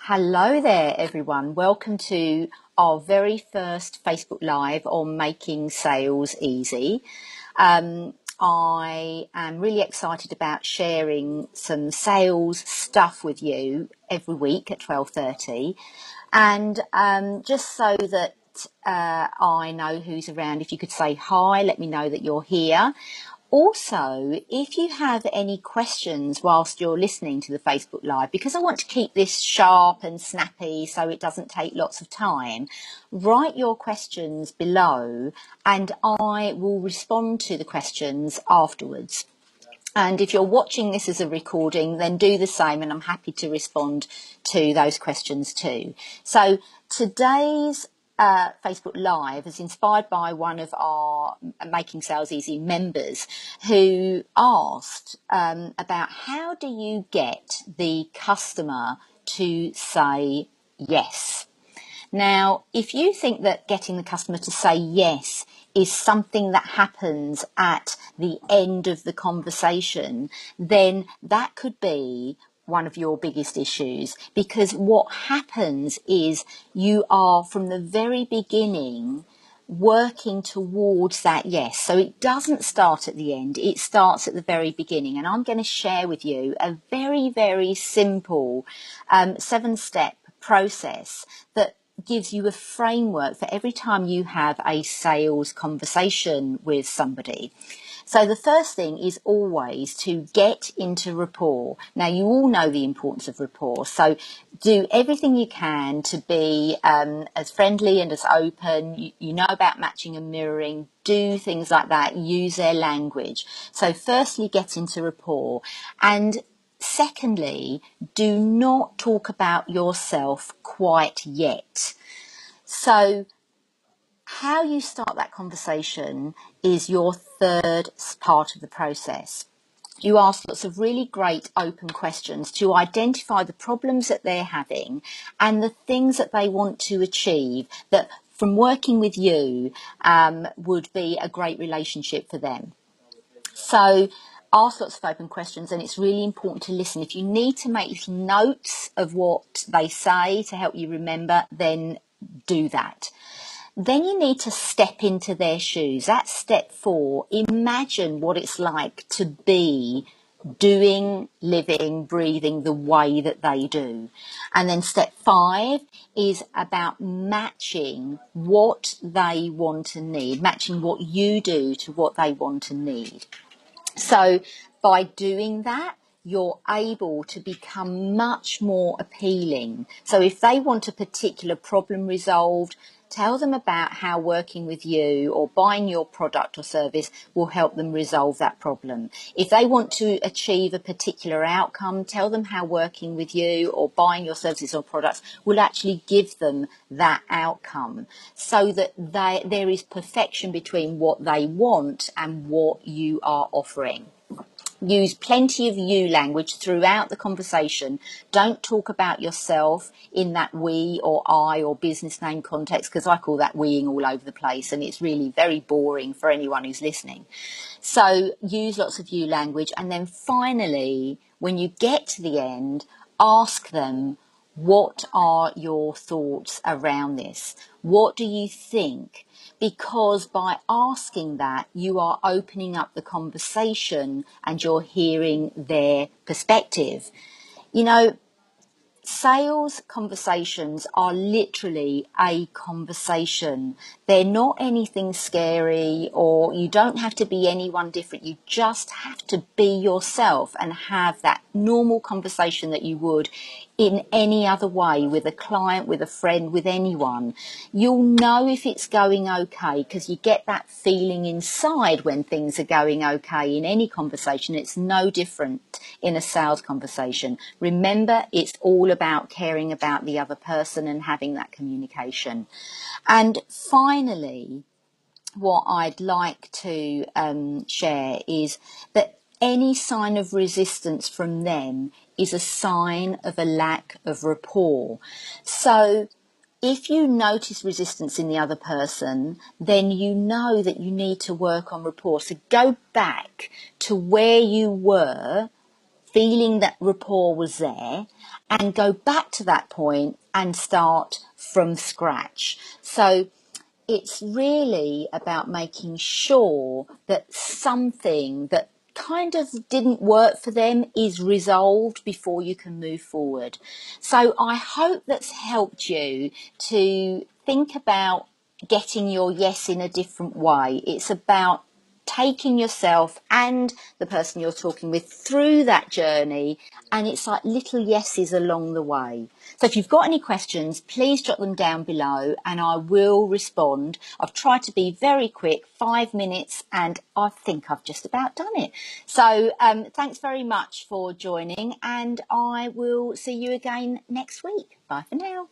Hello there, everyone. Welcome to our very first Facebook Live on Making Sales Easy. I am really excited about sharing some sales stuff with you every week at 12:30. And just so that I know who's around, if you could say hi, let me know that you're here. Also, if you have any questions whilst you're listening to the Facebook Live, because I want to keep this sharp and snappy so it doesn't take lots of time, write your questions below and I will respond to the questions afterwards. And if you're watching this as a recording, then do the same and I'm happy to respond to those questions too. So today's Facebook Live is inspired by one of our Making Sales Easy members who asked about how do you get the customer to say yes? Now, if you think that getting the customer to say yes is something that happens at the end of the conversation, then that could be one of your biggest issues, because what happens is you are from the very beginning working towards that yes. So it doesn't start at the end, it starts at the very beginning. And I'm going to share with you a very, very simple 7-step process that gives you a framework for every time you have a sales conversation with somebody. So the first thing is always to get into rapport. Now, you all know the importance of rapport, so do everything you can to be as friendly and as open. You know about matching and mirroring. Do things like that. Use their language. So firstly, get into rapport. And secondly, do not talk about yourself quite yet. So how you start that conversation is your third part of the process. You ask lots of really great open questions to identify the problems that they're having and the things that they want to achieve that from working with you would be a great relationship for them. So ask lots of open questions, and it's really important to listen. If you need to make little notes of what they say to help you remember, then do that. Then you need to step into their shoes. That's step 4. Imagine what it's like to be doing, living, breathing the way that they do. And then step 5 is about matching what they want and need, matching what you do to what they want and need. So by doing that, you're able to become much more appealing. So if they want a particular problem resolved, tell them about how working with you or buying your product or service will help them resolve that problem. If they want to achieve a particular outcome, tell them how working with you or buying your services or products will actually give them that outcome, so that there is perfection between what they want and what you are offering. Use plenty of you language throughout the conversation. Don't talk about yourself in that we or I or business name context, because I call that weing all over the place and it's really very boring for anyone who's listening. So use lots of you language. And then finally, when you get to the end, ask them, what are your thoughts around this? What do you think? Because by asking that, you are opening up the conversation and you're hearing their perspective. You know, sales conversations are literally a conversation. They're not anything scary, or you don't have to be anyone different. You just have to be yourself and have that normal conversation that you would in any other way, with a client, with a friend, with anyone. You'll know if it's going okay because you get that feeling inside when things are going okay in any conversation. It's no different in a sales conversation. Remember, it's all about caring about the other person and having that communication. And finally, what I'd like to share is that any sign of resistance from them is a sign of a lack of rapport. So if you notice resistance in the other person, then you know that you need to work on rapport. So go back to where you were feeling that rapport was there, and go back to that point and start from scratch. So it's really about making sure that something that kind of didn't work for them is resolved before you can move forward. So I hope that's helped you to think about getting your yes in a different way. It's about taking yourself and the person you're talking with through that journey, and it's like little yeses along the way. So if you've got any questions, please jot them down below and I will respond. I've tried to be very quick, 5 minutes, and I think I've just about done it. So thanks very much for joining, and I will see you again next week. Bye for now.